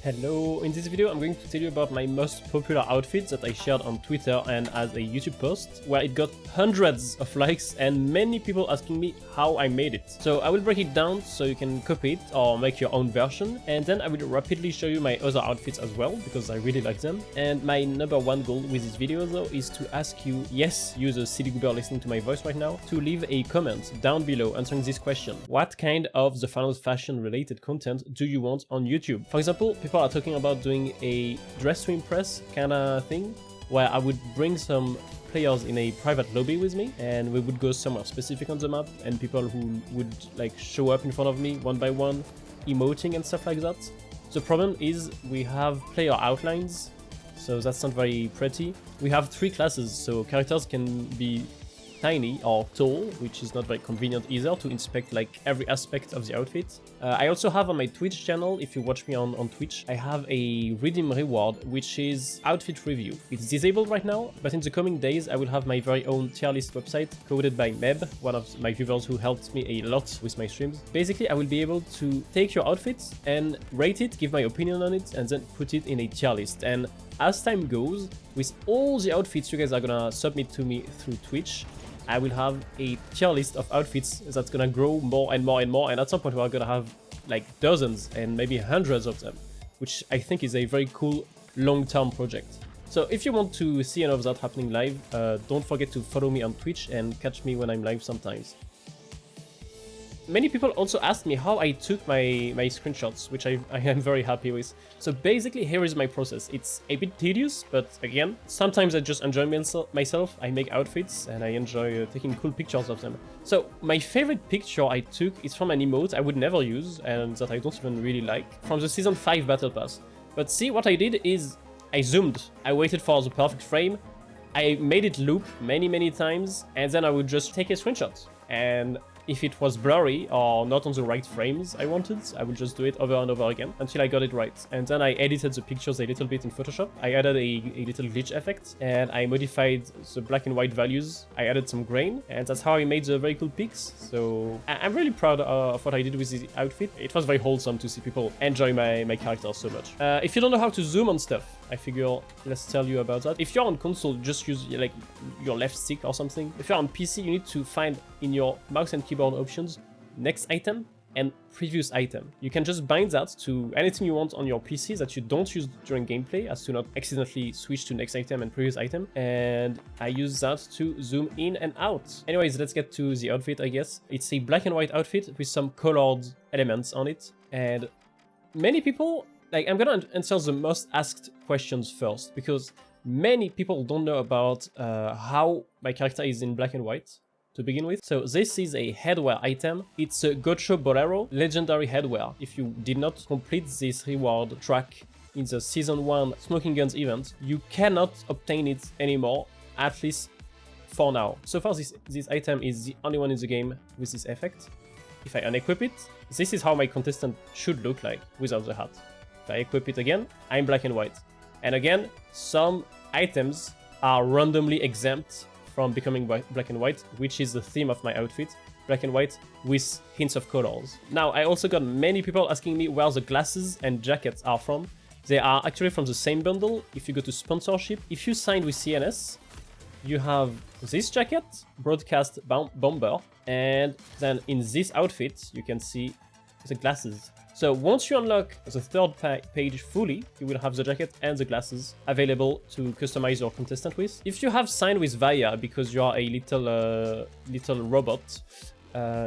Hello, in this video I'm going to tell you about my most popular outfit that I shared on Twitter and as a YouTube post, where it got hundreds of likes and many people asking me how I made it. So I will break it down so you can copy it or make your own version, and then I will rapidly show you my other outfits as well, because I really like them. And my number one goal with this video though is to ask you, yes, you the silly goober listening to my voice right now, to leave a comment down below answering this question. What kind of the Final Fashion related content do you want on YouTube? For example, people are talking about doing a dress to impress kind of thing, where I would bring some players in a private lobby with me and we would go somewhere specific on the map, and people who would like show up in front of me one by one, emoting and stuff like that. The problem is we have player outlines, so that's not very pretty. We have 3 classes, so characters can be tiny or tall, which is not very convenient either to inspect like every aspect of the outfit. I also have on my Twitch channel, if you watch me on Twitch, I have a redeem reward, which is outfit review. It's disabled right now, but in the coming days I will have my very own tier list website coded by Meb, one of my viewers who helped me a lot with my streams. Basically, I will be able to take your outfits and rate it, give my opinion on it, and then put it in a tier list. And as time goes, with all the outfits you guys are gonna submit to me through Twitch, I will have a tier list of outfits that's gonna grow more and more and more, and at some point we're gonna have like dozens and maybe hundreds of them, which I think is a very cool long-term project. So if you want to see any of that happening live, don't forget to follow me on Twitch and catch me when I'm live sometimes. Many people also asked me how I took my screenshots, which I am very happy with. So basically, here is my process. It's a bit tedious, but again, sometimes I just enjoy myself. I make outfits and I enjoy taking cool pictures of them. So my favorite picture I took is from an emote I would never use and that I don't even really like, from the Season 5 Battle Pass. But see, what I did is I zoomed. I waited for the perfect frame. I made it loop many times, and then I would just take a screenshot. And if it was blurry or not on the right frames I wanted, I would just do it over and over again until I got it right. And then I edited the pictures a little bit in Photoshop. I added a little glitch effect and I modified the black and white values. I added some grain, and that's how I made the very cool pics. So I'm really proud of what I did with this outfit. It was very wholesome to see people enjoy my characters so much. If you don't know how to zoom on stuff, I figure let's tell you about that. If you're on console, just use like your left stick or something. If you're on PC, you need to find in your mouse and keyboard options next item and previous item. You can just bind that to anything you want on your PC that you don't use during gameplay, as to not accidentally switch to next item and previous item, and I use that to zoom in and out. Anyways, let's get to the outfit, I guess. It's a black and white outfit with some colored elements on it, and many people, like, I'm gonna answer the most asked questions first, because many people don't know about how my character is in black and white to begin with. So this is a headwear item. It's a Gocho Bolero legendary headwear. If you did not complete this reward track in the Season 1 Smoking Guns event, you cannot obtain it anymore, at least for now. So far, this item is the only one in the game with this effect. If I unequip it, this is how my contestant should look like without the hat. If I equip it again, I'm black and white. And again, some items are randomly exempt from becoming black and white, which is the theme of my outfit, black and white with hints of colors. Now, I also got many people asking me where the glasses and jackets are from. They are actually from the same bundle. If you go to sponsorship, if you signed with CNS, you have this jacket, broadcast bomber, and then in this outfit, you can see the glasses. So once you unlock the third page fully, you will have the jacket and the glasses available to customize your contestant with. If you have signed with Vaya because you are a little robot,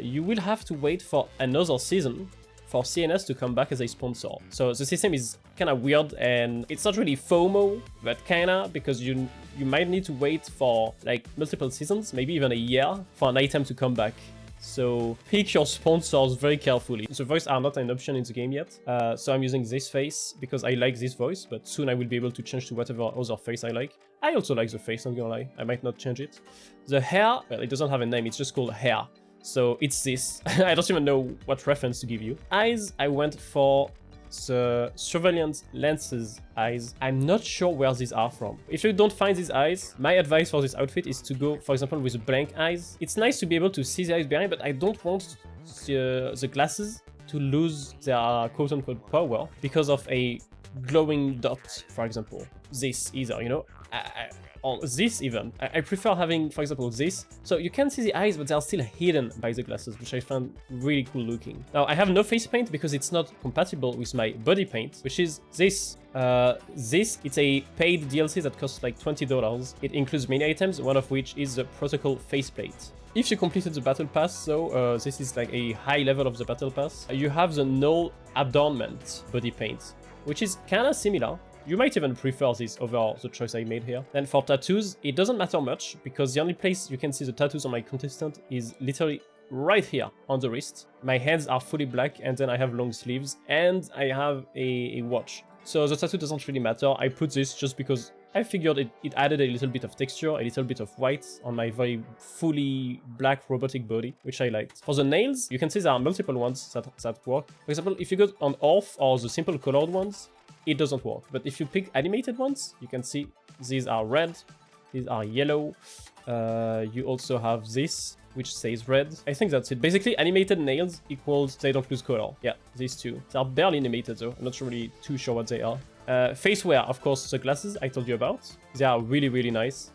you will have to wait for another season for CNS to come back as a sponsor. So the system is kind of weird, and it's not really FOMO, but kinda, because you might need to wait for like multiple seasons, maybe even a year, for an item to come back. So pick your sponsors very carefully. The voice are not an option in the game yet, so I'm using this face because I like this voice, but soon I will be able to change to whatever other face I like. I also like the face, I'm gonna lie, I might not change it. The hair, well, it doesn't have a name, it's just called hair. So it's this. I don't even know what reference to give you. Eyes, I went for the surveillance lenses eyes. I'm not sure where these are from. If you don't find these eyes, my advice for this outfit is to go, for example, with blank eyes. It's nice to be able to see the eyes behind, but I don't want the glasses to lose their quote-unquote power because of a glowing dot, for example. This either, you know? Or this even. I prefer having, for example, this. So you can see the eyes, but they are still hidden by the glasses, which I found really cool looking. Now, I have no face paint because it's not compatible with my body paint, which is this. It's a paid DLC that costs like $20. It includes many items, one of which is the protocol faceplate. If you completed the battle pass, so this is like a high level of the battle pass, you have the null adornment body paint, which is kind of similar. You might even prefer this over the choice I made here. Then for tattoos, it doesn't matter much because the only place you can see the tattoos on my contestant is literally right here on the wrist. My hands are fully black and then I have long sleeves and I have a watch. So the tattoo doesn't really matter. I put this just because I figured it added a little bit of texture, a little bit of white on my very fully black robotic body, which I liked. For the nails, you can see there are multiple ones that work. For example, if you go on off or the simple colored ones, it doesn't work. But if you pick animated ones, you can see these are red, these are yellow. You also have this, which says red. I think that's it. Basically, animated nails equals they don't lose color. Yeah, these two. They are barely animated though. I'm not really too sure what they are. Face wear, of course, the glasses I told you about. They are really, really nice.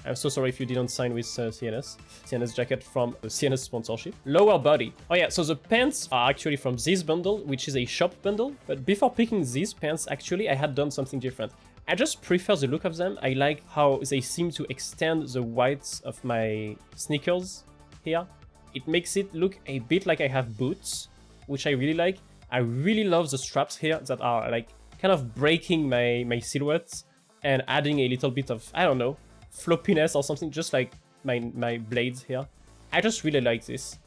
I'm so sorry if you didn't sign with CNS jacket from the CNS sponsorship. Lower body. Oh yeah, so the pants are actually from this bundle, which is a shop bundle. But before picking these pants, actually, I had done something different. I just prefer the look of them. I like how they seem to extend the whites of my sneakers here. It makes it look a bit like I have boots, which I really like. I really love the straps here that are like kind of breaking my silhouette and adding a little bit of, I don't know, floppiness or something, just like my blades here. I just really like this.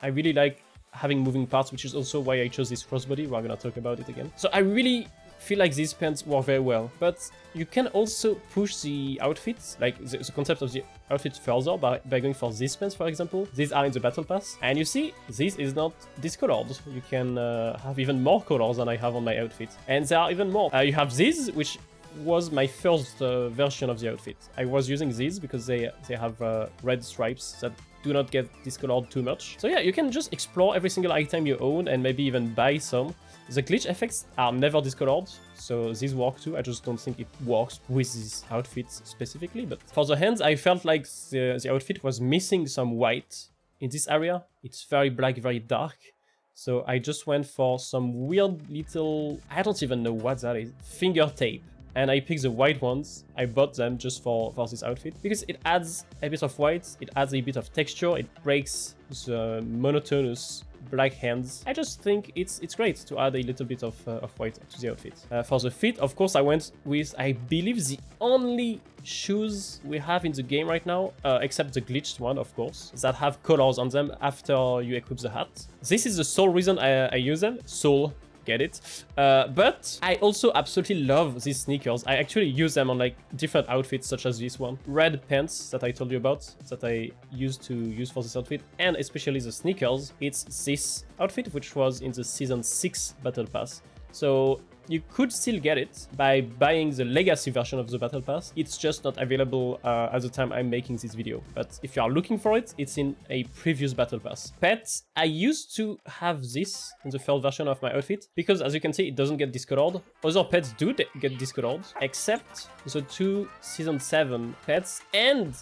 I really like having moving parts, which is also why I chose this crossbody. We're gonna talk about it again. So I really feel like these pants work very well, but you can also push the outfits, like the concept of the outfit further by going for these pants, for example. These are in the battle pass, and you see, this is not discolored. You can have even more colors than I have on my outfit. And there are even more. You have these, which was my first version of the outfit. I was using these because they have red stripes that do not get discolored too much. So yeah, you can just explore every single item you own and maybe even buy some. The glitch effects are never discolored, so these work too. I just don't think it works with these outfits specifically. But for the hands, I felt like the outfit was missing some white in this area. It's very black, very dark. So I just went for some weird little, I don't even know what that is, finger tape. And I picked the white ones. I bought them just for this outfit because it adds a bit of white, it adds a bit of texture, it breaks the monotonous black hands. I just think it's great to add a little bit of white to the outfit. For the fit, of course, I went with, I believe, the only shoes we have in the game right now, except the glitched one, of course, that have colors on them after you equip the hat. This is the sole reason I use them. Sole. Get it? But I also absolutely love these sneakers. I actually use them on like different outfits, such as this one. Red pants that I told you about, that I used to use for this outfit, and especially the sneakers. It's this outfit, which was in the Season 6 Battle Pass. So you could still get it by buying the legacy version of the battle pass. It's just not available at the time I'm making this video. But if you are looking for it, it's in a previous battle pass. Pets, I used to have this in the first version of my outfit because, as you can see, it doesn't get discolored. Other pets do get discolored, except the two Season 7 pets and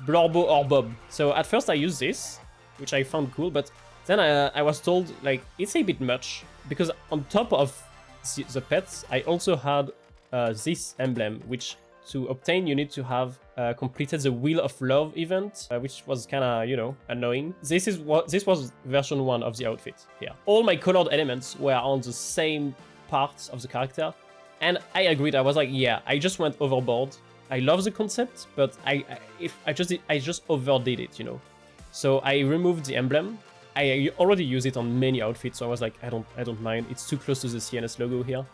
Blorbo or Bob. So at first I used this, which I found cool, but then I was told like it's a bit much because on top of the pets, I also had this emblem, which to obtain you need to have completed the Wheel of Love event, which was kind of, you know, annoying. This was version 1 of the outfit here. All my colored elements were on the same parts of the character, and I agreed. I was like, yeah, I just went overboard. I love the concept, but I just overdid it, you know. So I removed the emblem. I already use it on many outfits, so I was like, I don't mind. It's too close to the CNS logo here.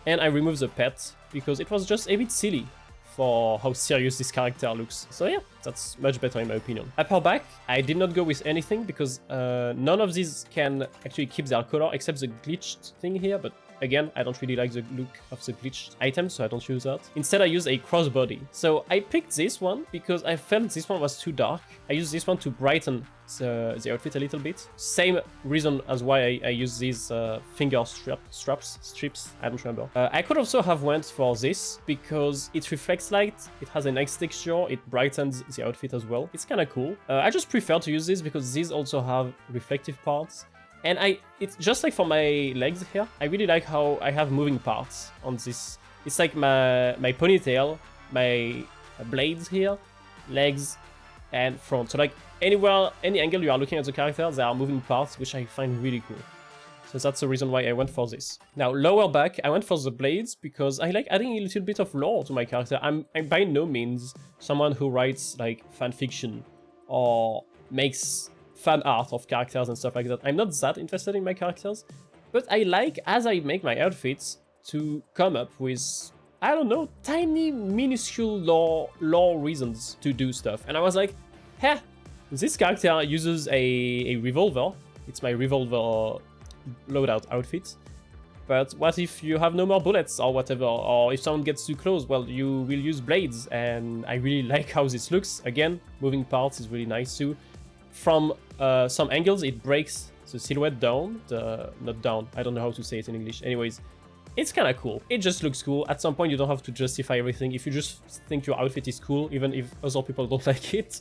And I removed the pet because it was just a bit silly for how serious this character looks. So yeah, that's much better in my opinion. Upper back, I did not go with anything because none of these can actually keep their color except the glitched thing here, but Again, I don't really like the look of the glitched item, so I don't use that. Instead, I use a crossbody. So I picked this one because I felt this one was too dark. I used this one to brighten the outfit a little bit. Same reason as why I use these finger strips, I don't remember. I could also have went for this because it reflects light, it has a nice texture, it brightens the outfit as well. It's kind of cool. I just prefer to use this because these also have reflective parts. And it's just like for my legs here, I really like how I have moving parts on this. It's like my ponytail, my blades here, legs, and front. So like anywhere, any angle you are looking at the character, there are moving parts, which I find really cool. So that's the reason why I went for this. Now, lower back, I went for the blades because I like adding a little bit of lore to my character. I'm by no means someone who writes like fan fiction or makes fan art of characters and stuff like that. I'm not that interested in my characters, but I like, as I make my outfits, to come up with, I don't know, tiny, minuscule lore reasons to do stuff. And I was like, heh, this character uses a revolver. It's my revolver loadout outfit. But what if you have no more bullets or whatever, or if someone gets too close, well, you will use blades, and I really like how this looks. Again, moving parts is really nice too. From some angles, it breaks the silhouette down, not down, I don't know how to say it in English. Anyways, it's kind of cool. It just looks cool. At some point, you don't have to justify everything. If you just think your outfit is cool, even if other people don't like it,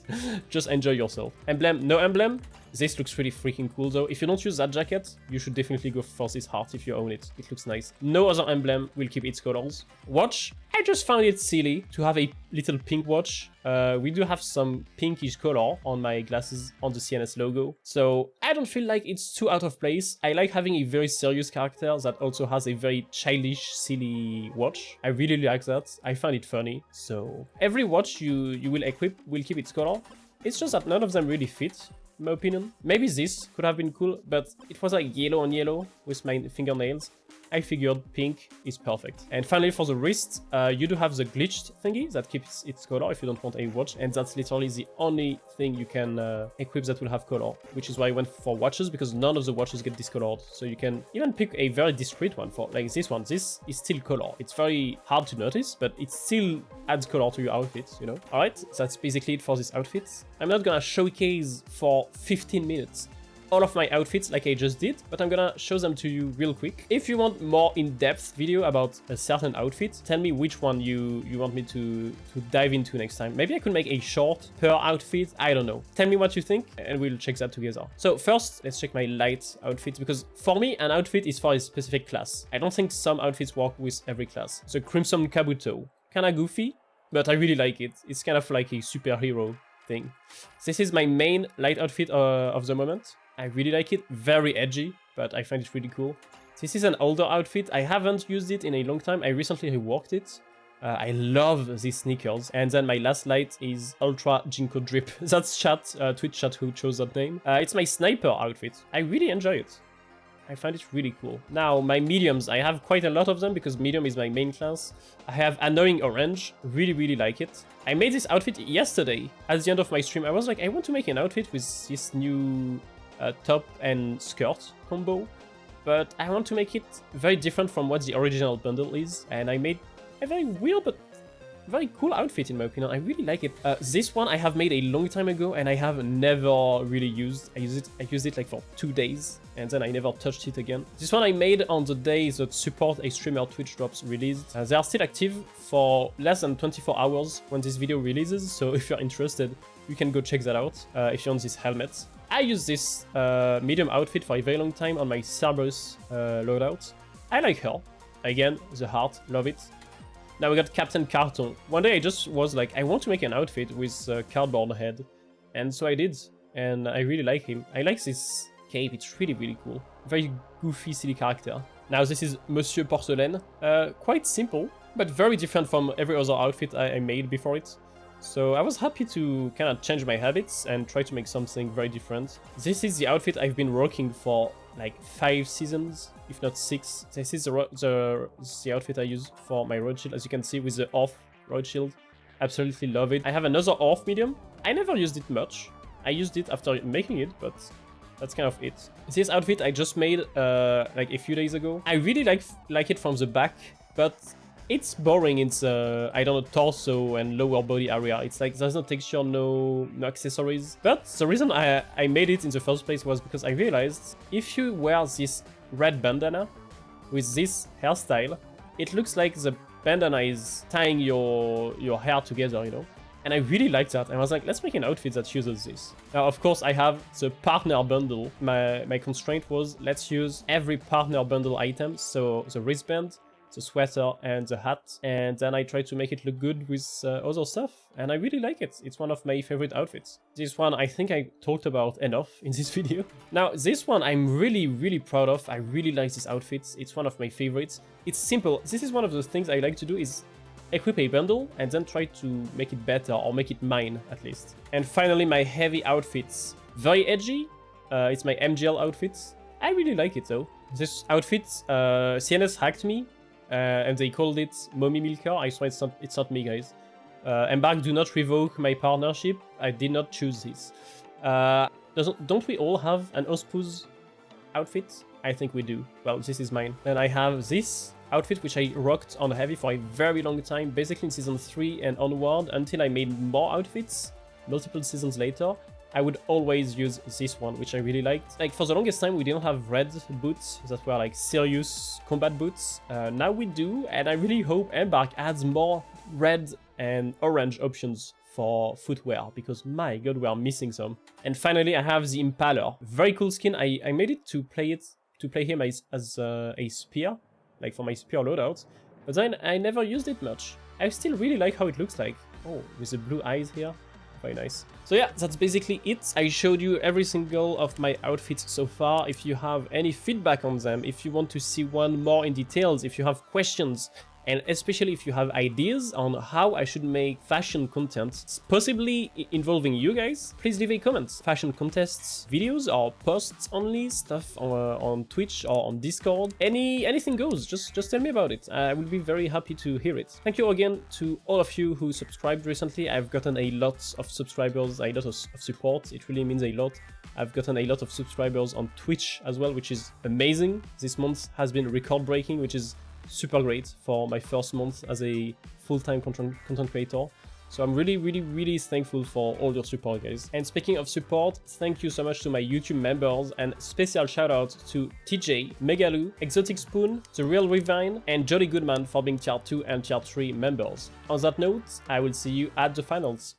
just enjoy yourself. Emblem, no emblem. This looks really freaking cool though. If you don't use that jacket, you should definitely go for this heart if you own it. It looks nice. No other emblem will keep its colors. Watch, I just found it silly to have a little pink watch. We do have some pinkish color on my glasses on the CNS logo. So I don't feel like it's too out of place. I like having a very serious character that also has a very childish, silly watch. I really like that. I find it funny. So every watch you will equip will keep its color. It's just that none of them really fit, in my opinion. Maybe this could have been cool, but it was like yellow on yellow with my fingernails. I figured pink is perfect. And finally, for the wrist, you do have the glitched thingy that keeps its color if you don't want a watch, and that's literally the only thing you can equip that will have color, which is why I went for watches, because none of the watches get discolored. So you can even pick a very discreet one for like this one. This is still color. It's very hard to notice, but it still adds color to your outfit, you know? Alright, that's basically it for this outfit. I'm not gonna showcase for 15 minutes all of my outfits like I just did, but I'm gonna show them to you real quick. If you want more in-depth video about a certain outfit, tell me which one you want me to dive into next time. Maybe I could make a short per outfit, I don't know. Tell me what you think and we'll check that together. So first, let's check my light outfit, because for me, an outfit is for a specific class. I don't think some outfits work with every class. The Crimson Kabuto, kinda goofy, but I really like it. It's kind of like a superhero thing. This is my main light outfit of the moment. I really like it, very edgy, but I find it really cool. This is an older outfit. I haven't used it in a long time. I recently reworked it. I love these sneakers. And then my last light is Ultra Jinko Drip. That's chat, Twitch chat who chose that name. It's my sniper outfit. I really enjoy it. I find it really cool. Now, my mediums. I have quite a lot of them because medium is my main class. I have Annoying Orange. Really, really like it. I made this outfit yesterday. At the end of my stream, I was like, I want to make an outfit with this new top and skirt combo, but I want to make it very different from what the original bundle is, and I made a very weird but very cool outfit in my opinion. I really like it. This one I have made a long time ago and I have never really used. I used it like for 2 days and then I never touched it again. This one I made on the day that Support a Streamer Twitch drops released. They are still active for less than 24 hours when this video releases, so if you're interested, you can go check that out if you want this helmet. I use this medium outfit for a very long time on my Cerberus loadout. I like her. Again, the heart, love it. Now we got Captain Carton. One day I just was like, I want to make an outfit with a cardboard head. And so I did. And I really like him. I like this cape, it's really, really cool. Very goofy, silly character. Now this is Monsieur Porcelaine. Quite simple, but very different from every other outfit I made before it. So I was happy to kind of change my habits and try to make something very different. This is the outfit I've been working for like 5 seasons, if not 6. This is the outfit I use for my road shield, as you can see with the off road shield. Absolutely love it. I have another off medium. I never used it much. I used it after making it, but that's kind of it. This outfit I just made like a few days ago. I really like it from the back, but it's boring in the, I don't know, torso and lower body area. It's like there's no texture, no accessories. But the reason I made it in the first place was because I realized if you wear this red bandana with this hairstyle, it looks like the bandana is tying your hair together, you know? And I really liked that. I was like, let's make an outfit that uses this. Now, of course, I have the partner bundle. My constraint was, let's use every partner bundle item. So the wristband, the sweater, and the hat. And then I try to make it look good with other stuff. And I really like it. It's one of my favorite outfits. This one, I think I talked about enough in this video. Now, this one I'm really proud of. I really like this outfit. It's one of my favorites. It's simple. This is one of those things I like to do is equip a bundle and then try to make it better or make it mine at least. And finally, my heavy outfits. Very edgy. It's my MGL outfit. I really like it though. This outfit, CNS hacked me and they called it Mommy Milker. I swear it's not me, guys. Embark, do not revoke my partnership. I did not choose this. Don't we all have an Ospuz outfit? I think we do. Well, this is mine. Then I have this outfit which I rocked on heavy for a very long time, basically in season 3 and onward, until I made more outfits multiple seasons later. I would always use this one, which I really liked. Like, for the longest time we didn't have red boots that were like serious combat boots. Now we do, and I really hope Embark adds more red and orange options for footwear, because my god, we are missing some. And finally, I have the Impaler. Very cool skin. I made it to play him as a spear, like for my spear loadout, but then I never used it much. I still really like how it looks like. Oh, with the blue eyes here. Very nice. So yeah, that's basically it. I showed you every single of my outfits so far. If you have any feedback on them, if you want to see one more in details, if you have questions, and especially if you have ideas on how I should make fashion content, possibly involving you guys, please leave a comment. Fashion contests, videos, or posts only, stuff on Twitch or on Discord. Anything goes, just tell me about it. I will be very happy to hear it. Thank you again to all of you who subscribed recently. I've gotten a lot of subscribers, a lot of support. It really means a lot. I've gotten a lot of subscribers on Twitch as well, which is amazing. This month has been record-breaking, which is super great for my first month as a full-time content creator. So I'm really thankful for all your support, guys. And speaking of support, thank you so much to my YouTube members, and special shout out to TJ, Megaloo, Exotic Spoon, The Real Revine, and Jolly Goodman for being tier 2 and tier 3 members. On that note, I will see you at the finals.